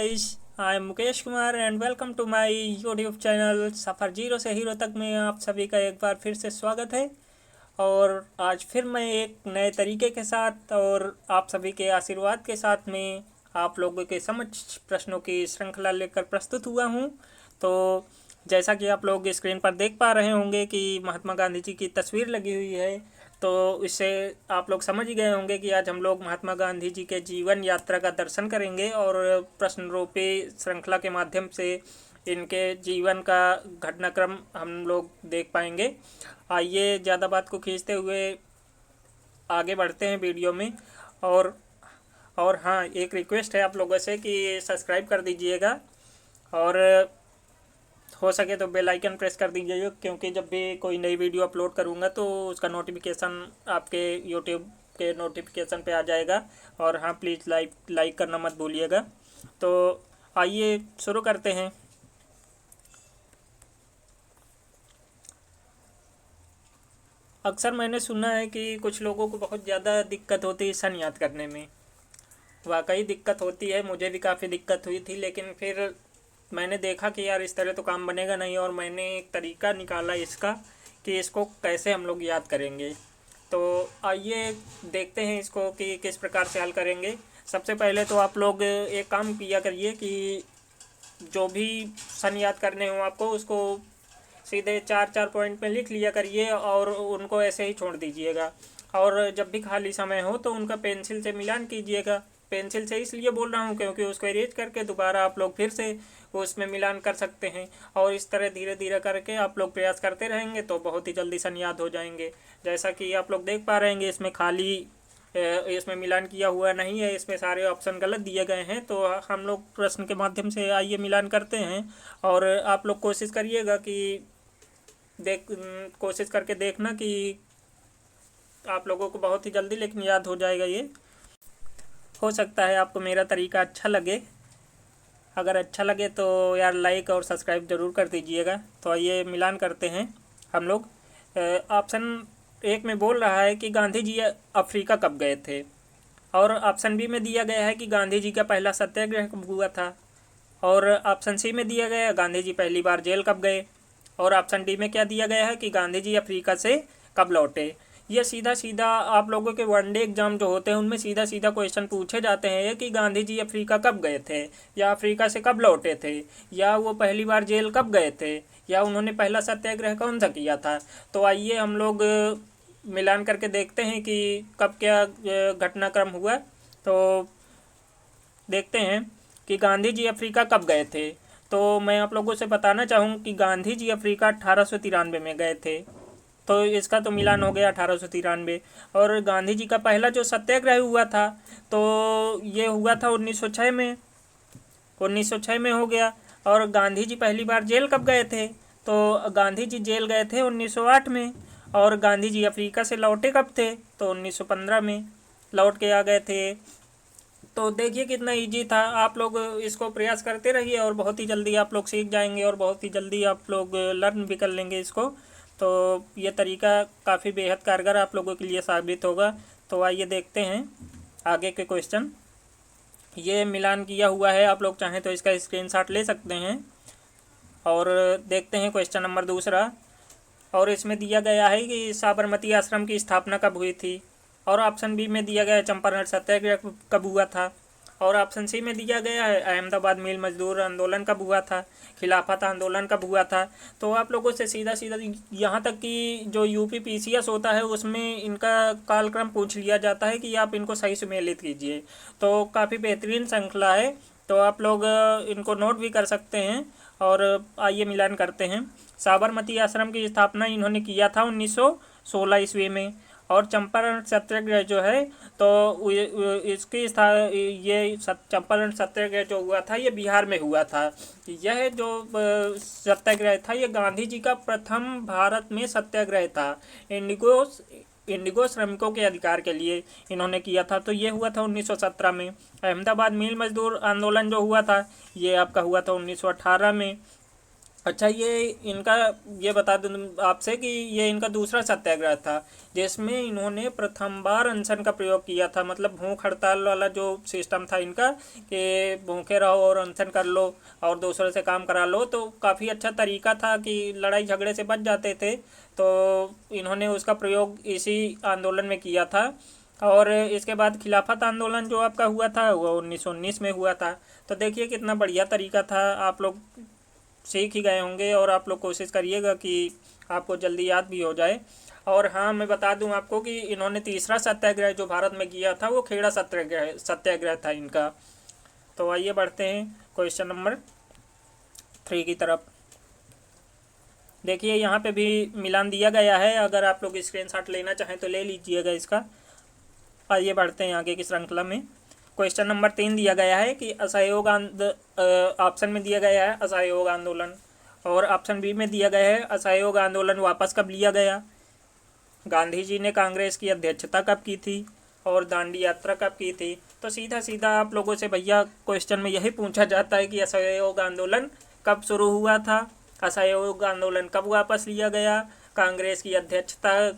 Guys, I am Mukesh Kumar and welcome to my YouTube channel सफ़र zero से hero तक में आप सभी का एक बार फिर से स्वागत है। और आज फिर मैं एक नए तरीके के साथ और आप सभी के आशीर्वाद के साथ में आप लोगों के समक्ष प्रश्नों की श्रृंखला लेकर प्रस्तुत हुआ हूँ। तो जैसा कि आप लोग स्क्रीन पर देख पा रहे होंगे कि महात्मा गांधी जी की तस्वीर लगी हुई है, तो इससे आप लोग समझ ही गए होंगे कि आज हम लोग महात्मा गांधी जी के जीवन यात्रा का दर्शन करेंगे और प्रश्नरूपी श्रृंखला के माध्यम से इनके जीवन का घटनाक्रम हम लोग देख पाएंगे। आइए ज़्यादा बात को खींचते हुए आगे बढ़ते हैं वीडियो में। और हाँ, एक रिक्वेस्ट है आप लोगों से कि सब्सक्राइब कर दीजिएगा और हो सके तो बेल आइकन प्रेस कर दीजिएगा, क्योंकि जब भी कोई नई वीडियो अपलोड करूँगा तो उसका नोटिफिकेशन आपके यूट्यूब के नोटिफिकेशन पे आ जाएगा। और हाँ, प्लीज़ लाइक करना मत भूलिएगा। तो आइए शुरू करते हैं। अक्सर मैंने सुना है कि कुछ लोगों को बहुत ज़्यादा दिक्कत होती है सन याद करने में। वाकई दिक्कत होती है, मुझे भी काफ़ी दिक्कत हुई थी, लेकिन फिर मैंने देखा कि यार इस तरह तो काम बनेगा नहीं, और मैंने एक तरीका निकाला इसका कि इसको कैसे हम लोग याद करेंगे। तो आइए देखते हैं इसको कि किस प्रकार से हल करेंगे। सबसे पहले तो आप लोग एक काम किया करिए कि जो भी सन याद करने हो आपको, उसको सीधे 4-4 पॉइंट में लिख लिया करिए और उनको ऐसे ही छोड़ दीजिएगा। और जब भी खाली समय हो तो उनका पेंसिल से मिलान कीजिएगा। पेंसिल से इसलिए बोल रहा हूँ क्योंकि उसको इरेज करके दोबारा आप लोग फिर से उसमें मिलान कर सकते हैं। और इस तरह धीरे धीरे करके आप लोग प्रयास करते रहेंगे तो बहुत ही जल्दी सन याद हो जाएंगे। जैसा कि आप लोग देख पा रहे हैं, इसमें खाली इसमें मिलान किया हुआ नहीं है, इसमें सारे ऑप्शन गलत दिए गए हैं। तो हम लोग प्रश्न के माध्यम से आइए मिलान करते हैं। और आप लोग कोशिश करिएगा कि कोशिश करके देखना कि आप लोगों को बहुत ही जल्दी लेकिन याद हो जाएगा ये। हो सकता है आपको मेरा तरीका अच्छा लगे। अगर अच्छा लगे तो यार लाइक और सब्सक्राइब ज़रूर कर दीजिएगा। तो आइए मिलान करते हैं हम लोग। ऑप्शन एक में बोल रहा है कि गांधी जी अफ्रीका कब गए थे, और ऑप्शन बी में दिया गया है कि गांधी जी का पहला सत्याग्रह कब हुआ था, और ऑप्शन सी में दिया गया है गांधी जी पहली बार जेल कब गए, और ऑप्शन डी में क्या दिया गया है कि गांधी जी अफ्रीका से कब लौटे। ये सीधा सीधा आप लोगों के वनडे एग्जाम जो होते हैं उनमें सीधा सीधा क्वेश्चन पूछे जाते हैं कि गांधी जी अफ्रीका कब गए थे, या अफ्रीका से कब लौटे थे, या वो पहली बार जेल कब गए थे, या उन्होंने पहला सत्याग्रह कौन सा किया था। तो आइए हम लोग मिलान करके देखते हैं कि कब क्या घटनाक्रम हुआ। तो देखते हैं कि गांधी जी अफ्रीका कब गए थे। तो मैं आप लोगों से बताना चाहूँ कि गांधी जी अफ्रीका 1893 में गए थे। तो इसका तो मिलान हो गया 1893। और गांधी जी का पहला जो सत्याग्रह हुआ था तो ये हुआ था 1906 में। 1906 में हो गया। और गांधी जी पहली बार जेल कब गए थे, तो गांधी जी जेल गए थे 1908 में। और गांधी जी अफ्रीका से लौटे कब थे, तो 1915 में लौट के आ गए थे। तो देखिए कितना इजी था। आप लोग इसको प्रयास करते रहिए और बहुत ही जल्दी आप लोग सीख जाएंगे और बहुत ही जल्दी आप लोग लर्न भी कर लेंगे इसको। तो ये तरीका काफ़ी बेहद कारगर आप लोगों के लिए साबित होगा। तो आइए देखते हैं आगे के क्वेश्चन। ये मिलान किया हुआ है, आप लोग चाहें तो इसका स्क्रीनशॉट ले सकते हैं। और देखते हैं क्वेश्चन नंबर दूसरा। और इसमें दिया गया है कि साबरमती आश्रम की स्थापना कब हुई थी, और ऑप्शन बी में दिया गया है चंपारण सत्याग्रह कब हुआ था, और ऑप्शन सी में दिया गया है अहमदाबाद मिल मजदूर आंदोलन कब हुआ था, खिलाफत आंदोलन कब हुआ था। तो आप लोगों से सीधा सीधा यहाँ तक कि जो यूपी पीसीएस होता है उसमें इनका कालक्रम पूछ लिया जाता है कि आप इनको सही सुमेलित कीजिए। तो काफ़ी बेहतरीन श्रृंखला है, तो आप लोग इनको नोट भी कर सकते हैं। और आइए मिलान करते हैं। साबरमती आश्रम की स्थापना इन्होंने किया था 1916 ईस्वी में। और चंपारण सत्याग्रह जो है तो इसकी ये चंपारण सत्याग्रह जो हुआ था ये बिहार में हुआ था। यह जो सत्याग्रह था ये गांधी जी का प्रथम भारत में सत्याग्रह था। इंडिगो श्रमिकों के अधिकार के लिए इन्होंने किया था। तो ये हुआ था 1917 में। अहमदाबाद मिल मजदूर आंदोलन जो हुआ था ये आपका हुआ था 1918 में। अच्छा, ये बता दूं आपसे कि ये इनका दूसरा सत्याग्रह था, जिसमें इन्होंने प्रथम बार अनशन का प्रयोग किया था। मतलब भूख हड़ताल वाला जो सिस्टम था इनका, कि भूखे रहो और अनशन कर लो और दूसरों से काम करा लो, तो काफ़ी अच्छा तरीका था कि लड़ाई झगड़े से बच जाते थे। तो इन्होंने उसका प्रयोग इसी आंदोलन में किया था। और इसके बाद खिलाफत आंदोलन जो आपका हुआ था वो 1919 में हुआ था। तो देखिए कितना बढ़िया तरीका था, आप लोग सीख ही गए होंगे और आप लोग कोशिश करिएगा कि आपको जल्दी याद भी हो जाए। और हाँ, मैं बता दूं आपको कि इन्होंने तीसरा सत्याग्रह जो भारत में किया था वो खेड़ा सत्याग्रह सत्याग्रह था इनका। तो आइए बढ़ते हैं क्वेश्चन नंबर 3 की तरफ। देखिए यहाँ पे भी मिलान दिया गया है, अगर आप लोग स्क्रीनशॉट लेना चाहें तो ले लीजिएगा इसका। आइए बढ़ते हैं आगे की श्रृंखला में। क्वेश्चन नंबर 3 दिया गया है कि ऑप्शन में दिया गया है असहयोग आंदोलन, और ऑप्शन बी में दिया गया है असहयोग आंदोलन वापस कब लिया गया, गांधी जी ने कांग्रेस की अध्यक्षता कब की थी, और दांडी यात्रा कब की थी। तो सीधा सीधा आप लोगों से भैया क्वेश्चन में यही पूछा जाता है कि असहयोग आंदोलन कब शुरू हुआ था, असहयोग आंदोलन कब वापस लिया गया, कांग्रेस की अध्यक्षता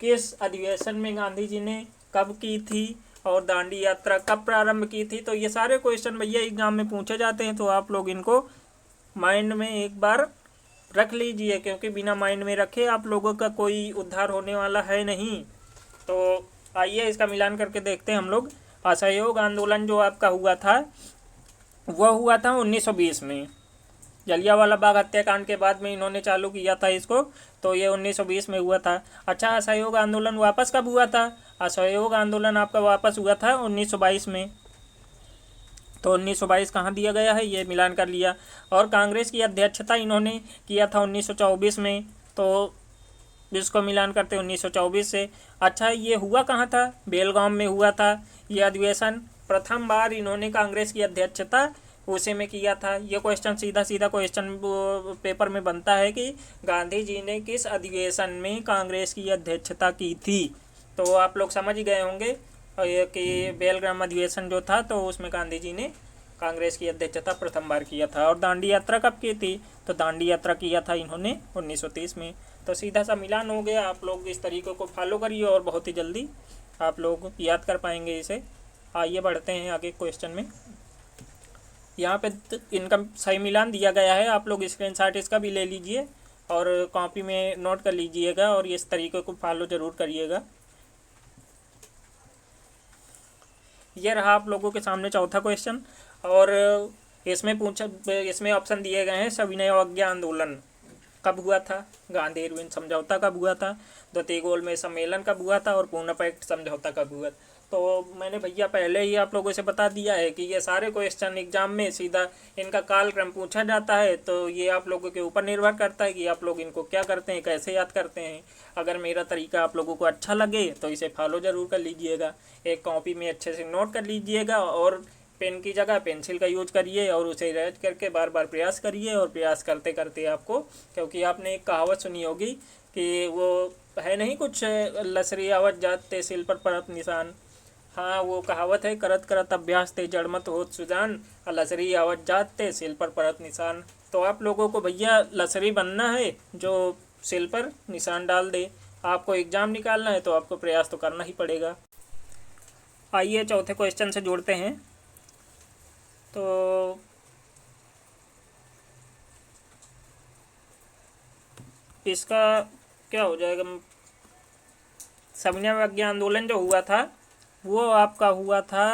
किस अधिवेशन में गांधी जी ने कब की थी, और दांडी यात्रा कब प्रारंभ की थी। तो ये सारे क्वेश्चन भैया एग्जाम में पूछे जाते हैं, तो आप लोग इनको माइंड में एक बार रख लीजिए, क्योंकि बिना माइंड में रखे आप लोगों का कोई उद्धार होने वाला है नहीं। तो आइए इसका मिलान करके देखते हैं हम लोग। असहयोग आंदोलन जो आपका हुआ था वह हुआ था 1920 में, जलियांवाला बाग हत्याकांड के बाद में इन्होंने चालू किया था इसको। तो ये 1920 में हुआ था। अच्छा, असहयोग आंदोलन वापस कब हुआ था? असहयोग आंदोलन आपका वापस हुआ था 1922 में। तो 1922 कहाँ दिया गया है, ये मिलान कर लिया। और कांग्रेस की अध्यक्षता इन्होंने किया था 1924 में, तो जिसको मिलान करते 1924 से। अच्छा, ये हुआ कहाँ था? बेलगाम में हुआ था ये अधिवेशन। प्रथम बार इन्होंने कांग्रेस की अध्यक्षता उसी में किया था। ये क्वेश्चन सीधा सीधा क्वेश्चन पेपर में बनता है कि गांधी जी ने किस अधिवेशन में कांग्रेस की अध्यक्षता की थी। तो आप लोग समझ ही गए होंगे कि बेलग्राम अधिवेशन जो था, तो उसमें गांधी जी ने कांग्रेस की अध्यक्षता प्रथम बार किया था। और दांडी यात्रा कब की थी? तो दांडी यात्रा किया था इन्होंने 1930 में। तो सीधा सा मिलान हो गया। आप लोग इस तरीके को फॉलो करिए और बहुत ही जल्दी आप लोग याद कर पाएंगे इसे। आइए बढ़ते हैं आगे क्वेश्चन में। यहाँ पे इनका सही मिलान दिया गया है, आप लोग स्क्रीनशॉट इसका भी ले लीजिए और कॉपी में नोट कर लीजिएगा और इस तरीके को फॉलो ज़रूर करिएगा। ये रहा आप लोगों के सामने चौथा क्वेश्चन। और इसमें ऑप्शन दिए गए हैं। सविनय अवज्ञा आंदोलन कब हुआ था, गांधी इरविन समझौता कब हुआ था, द्वितीय गोलमेज सम्मेलन कब हुआ था, और पूना पैक्ट समझौता कब हुआ। तो मैंने भैया पहले ही आप लोगों से बता दिया है कि ये सारे क्वेश्चन एग्जाम में सीधा इनका कालक्रम पूछा जाता है। तो ये आप लोगों के ऊपर निर्भर करता है कि आप लोग इनको क्या करते हैं, कैसे याद करते हैं। अगर मेरा तरीका आप लोगों को अच्छा लगे तो इसे फॉलो ज़रूर कर लीजिएगा। एक कॉपी में अच्छे से नोट कर लीजिएगा और पेन की जगह पेंसिल का यूज करिए और उसे रैज करके बार बार प्रयास करिए। और प्रयास करते करते आपको, क्योंकि आपने एक कहावत सुनी होगी कि वो है नहीं कुछ, लसरी आवत जात ते सिल पर परत निशान। हाँ, वो कहावत है, करत करत अभ्यास ते जड़मत होत सुजान, लसरी आवत जात ते सिल पर परत निशान। तो आप लोगों को भैया लसरी बनना है जो सिल पर निशान डाल दे। आपको एग्ज़ाम निकालना है तो आपको प्रयास तो करना ही पड़ेगा। आइए चौथे क्वेश्चन से जोड़ते हैं। तो इसका क्या हो जाएगा? सविनय अवज्ञा आंदोलन जो हुआ था वो आपका हुआ था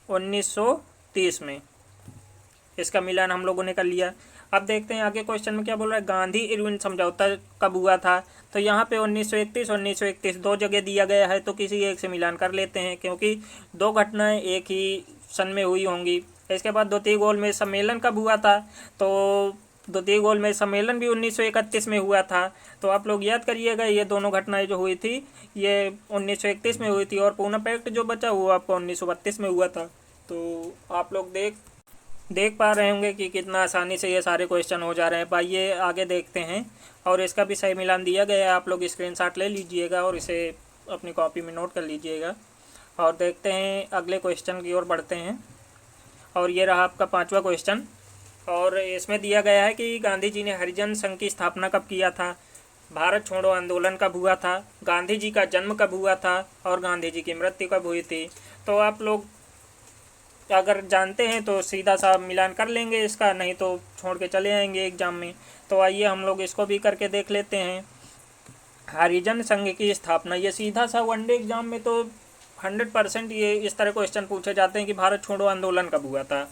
1930 में। इसका मिलान हम लोगों ने कर लिया। अब देखते हैं आगे क्वेश्चन में क्या बोल रहा है। गांधी इरविन समझौता कब हुआ था? तो यहाँ पे 1931 दो जगह दिया गया है, तो किसी एक से मिलान कर लेते हैं, क्योंकि दो घटनाएं एक ही सन में हुई होंगी। इसके बाद द्वितीय गोलमेज सम्मेलन कब हुआ था? तो द्वितीय गोलमेज सम्मेलन भी 1931 में हुआ था। तो आप लोग याद करिएगा, ये दोनों घटनाएं जो हुई थी ये 1931 में हुई थी, और पूना पैक्ट जो बचा वो आपको 1932 में हुआ था। तो आप लोग देख पा रहे होंगे कि कितना आसानी से ये सारे क्वेश्चन हो जा रहे हैं। आइए आगे देखते हैं, और इसका भी सही मिलान दिया गया है। आप लोग स्क्रीनशॉट ले लीजिएगा और इसे अपनी कॉपी में नोट कर लीजिएगा। और देखते हैं अगले क्वेश्चन की ओर बढ़ते हैं। और ये रहा आपका पांचवा क्वेश्चन। और इसमें दिया गया है कि गांधी जी ने हरिजन संघ की स्थापना कब किया था, भारत छोड़ो आंदोलन कब हुआ था, गांधी जी का जन्म कब हुआ था और गांधी जी की मृत्यु कब हुई थी। तो आप लोग अगर जानते हैं तो सीधा सा मिलान कर लेंगे इसका, नहीं तो छोड़ के चले आएंगे एग्जाम में। तो आइए हम लोग इसको भी करके देख लेते हैं। हरिजन संघ की स्थापना, ये सीधा सा वनडे एग्जाम में तो 100% ये इस तरह क्वेश्चन पूछे जाते हैं कि भारत छोड़ो आंदोलन कब हुआ था,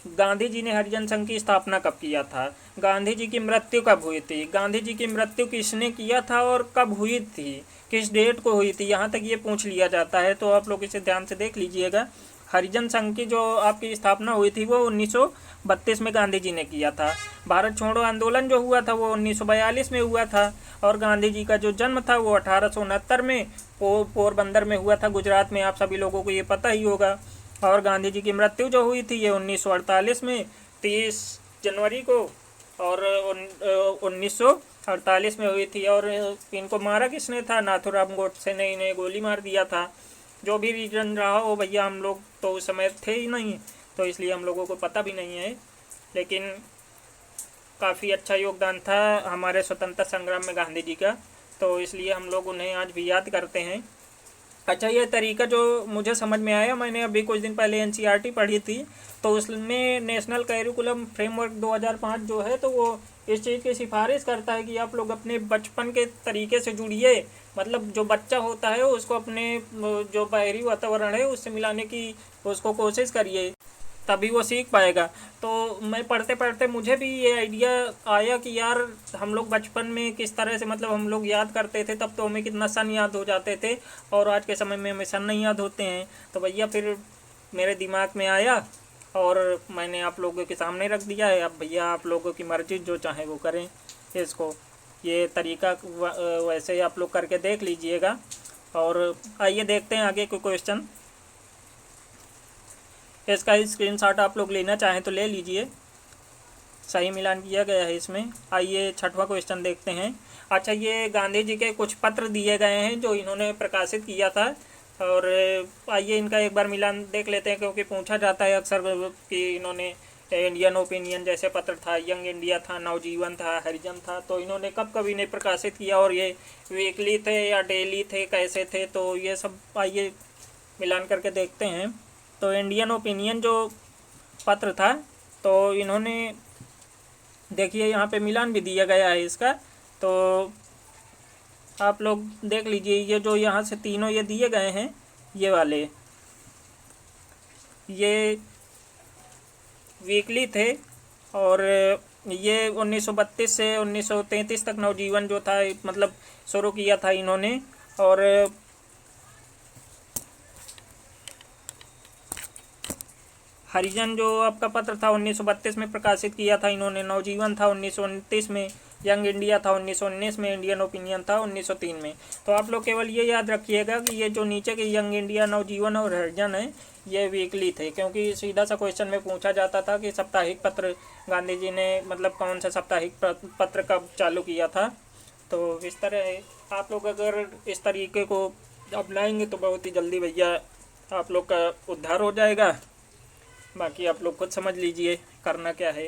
गांधी जी ने हरिजन संघ की स्थापना कब किया था, गांधी जी की मृत्यु कब हुई थी, गांधी जी की मृत्यु किसने किया था और कब हुई थी, किस डेट को हुई थी, यहाँ तक ये पूछ लिया जाता है। तो आप लोग इसे ध्यान से देख लीजिएगा। हरिजन संघ की जो आपकी स्थापना हुई थी वो 1932 में गांधी जी ने किया था। भारत छोड़ो आंदोलन जो हुआ था वो 1942 में हुआ था। और गांधी जी का जो जन्म था वो 1869 में पोरबंदर में हुआ था, गुजरात में। आप सभी लोगों को ये पता ही होगा। और गांधी जी की मृत्यु जो हुई थी ये 1948 में 30 जनवरी को और 1948 में हुई थी। और इनको मारा किसने था, नाथूराम गोडसे ने इन्हें गोली मार दिया था। जो भी रीजन रहा हो भैया, हम लोग तो उस समय थे ही नहीं, तो इसलिए हम लोगों को पता भी नहीं है। लेकिन काफ़ी अच्छा योगदान था हमारे स्वतंत्रता संग्राम में गांधी जी का, तो इसलिए हम लोग उन्हें आज भी याद करते हैं। अच्छा, ये तरीका जो मुझे समझ में आया, मैंने अभी कुछ दिन पहले एनसीईआरटी पढ़ी थी, तो उसमें नेशनल करिकुलम फ्रेमवर्क 2005 जो है, तो वो इस चीज़ की सिफारिश करता है कि आप लोग अपने बचपन के तरीके से जुड़िए। मतलब जो बच्चा होता है उसको अपने जो बाहरी वातावरण है उससे मिलाने की उसको कोशिश करिए, तभी वो सीख पाएगा। तो मैं पढ़ते पढ़ते मुझे भी ये आइडिया आया कि यार हम लोग बचपन में किस तरह से मतलब हम लोग याद करते थे, तब तो हमें कितना सन याद हो जाते थे और आज के समय में हमें सन नहीं याद होते हैं। तो भैया फिर मेरे दिमाग में आया और मैंने आप लोगों के सामने रख दिया है। अब भैया आप लोगों की मर्ज़ी, जो चाहे वो करें इसको। ये तरीका वैसे ही आप लोग करके देख लीजिएगा। और आइए देखते हैं आगे कोई क्वेश्चन। इसका स्क्रीनशॉट आप लोग लेना चाहें तो ले लीजिए, सही मिलान किया गया है इसमें। आइए छठवां क्वेश्चन देखते हैं। अच्छा, ये गांधी जी के कुछ पत्र दिए गए हैं जो इन्होंने प्रकाशित किया था, और आइए इनका एक बार मिलान देख लेते हैं, क्योंकि पूछा जाता है अक्सर कि इन्होंने इंडियन ओपिनियन जैसे पत्र था, यंग इंडिया था, नवजीवन था, हरिजन था, तो इन्होंने कब कब इन्हें प्रकाशित किया और ये वीकली थे या डेली थे, कैसे थे, तो ये सब आइए मिलान करके देखते हैं। तो इंडियन ओपिनियन जो पत्र था, तो इन्होंने देखिए यहाँ पे मिलान भी दिया गया है इसका, तो आप लोग देख लीजिए। ये जो यहाँ से तीनों ये दिए गए हैं, ये वाले ये वीकली थे, और ये 1932 से 1933 तक नवजीवन जो था मतलब शुरू किया था इन्होंने। और हरिजन जो आपका पत्र था 1932 में प्रकाशित किया था इन्होंने, नवजीवन था 1929 में, यंग इंडिया था 1919 में, इंडियन ओपिनियन था 1903 में। तो आप लोग केवल ये याद रखिएगा कि ये जो नीचे के यंग इंडिया, नवजीवन और हरिजन है, ये वीकली थे, क्योंकि सीधा सा क्वेश्चन में पूछा जाता था कि साप्ताहिक पत्र गांधी जी ने मतलब कौन सा साप्ताहिक पत्र कब चालू किया था। तो इस तरह आप लोग अगर इस तरीके को अपनाएंगे तो बहुत ही जल्दी भैया आप लोग का उद्धार हो जाएगा। बाकी आप लोग खुद समझ लीजिए करना क्या है।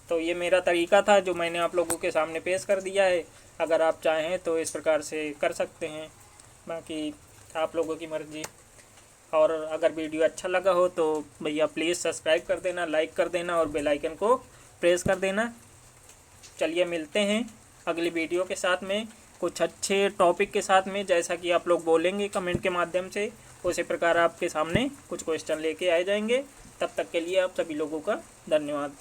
तो ये मेरा तरीका था जो मैंने आप लोगों के सामने पेश कर दिया है। अगर आप चाहें तो इस प्रकार से कर सकते हैं, बाकी आप लोगों की मर्ज़ी। और अगर वीडियो अच्छा लगा हो तो भैया प्लीज़ सब्सक्राइब कर देना, लाइक कर देना और बेल आइकन को प्रेस कर देना। चलिए मिलते हैं अगली वीडियो के साथ में, कुछ अच्छे टॉपिक के साथ में, जैसा कि आप लोग बोलेंगे कमेंट के माध्यम से, उसी प्रकार आपके सामने कुछ क्वेश्चन लेके आए जाएंगे। तब तक के लिए आप सभी लोगों का धन्यवाद।